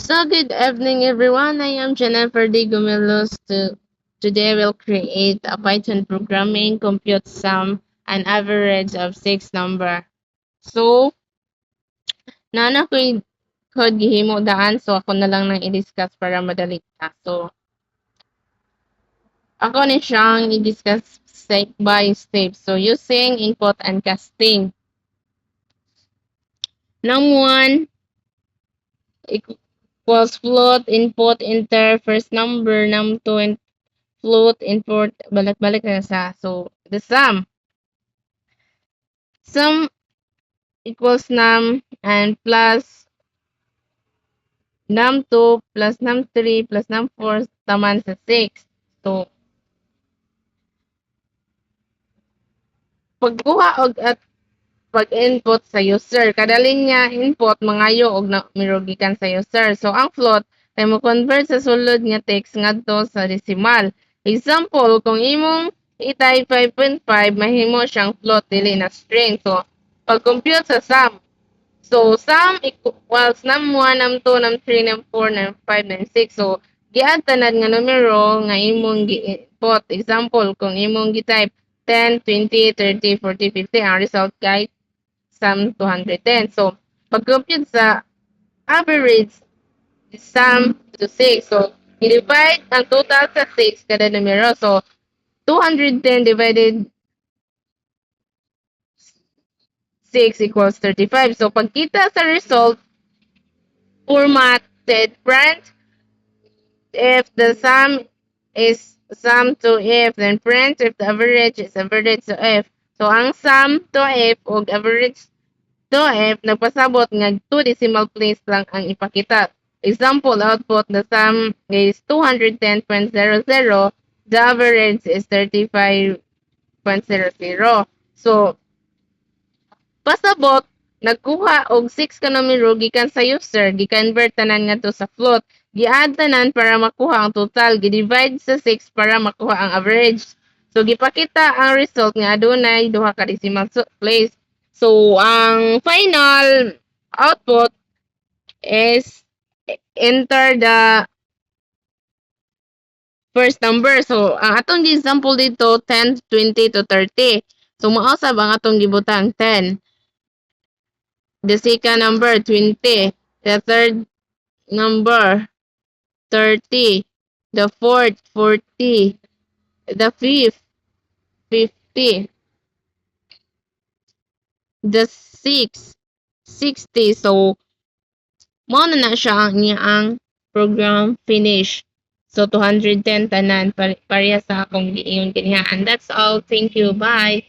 So good evening everyone. I am Jennifer D. Gumelos. Today we'll create a Python programming, compute sum, and average of 6 number. So, nana ko code gihimo daan so ako na lang nang i-discuss para madali ta. So, ako ni siyang i-discuss step by step. So, using input and casting. Num1 equals float, input, enter, first number, num2, and float, import, balik-balik na sa. So, the sum. Sum equals num and plus num2 plus num3 plus num4 taman sa 6. So, pagkuha og at pag-input sa user, kada linya input mangayo og mirugikan sa user. So, ang float ay mo convert sa sulod nga text ngadto sa decimal. Example, kung imong i-type 5.5, mahimo siyang float dili na string. So, pag-compute sa sum. So, sum equals num1, num2, num3, num4, num5, num6. So, gi-add tanan nga numero nga imong gi-input. Example, kung imong gi-type 10, 20, 30, 40, 50, ang result kay sum 210. So, pag-compute sa average, sum to 6. So, i-divide ang total sa 6 kada numero. So, 210 divided 6 equals 35. So, pagkita sa result, formatted print if the sum is sum to if, then print if the average is average to if. So, ang sum to if o average to if, nagpasabot nga 2 decimal place lang ang ipakita. Example, output, the sum is 210.00, the average is 35.00. So, pasabot, nagkuha og 6 ka numero gikan sa user, gi-convert tanan ngadto sa float, gi-add tanan para makuha ang total, gi-divide sa 6 para makuha ang average. So gipakita ang result nga adunay duha ka decimal place. So ang final output is enter the first number. So ang atong example dito 10, 20 to 30. So mausab ang atong gibutang 10. The second number, 20. The third number, 30. The fourth, 40. The fifth, 50. The sixth, 60. So, mo na siya ang program finish. So, 210 tanan pareha sa akong giingon kaniya. And that's all. Thank you. Bye.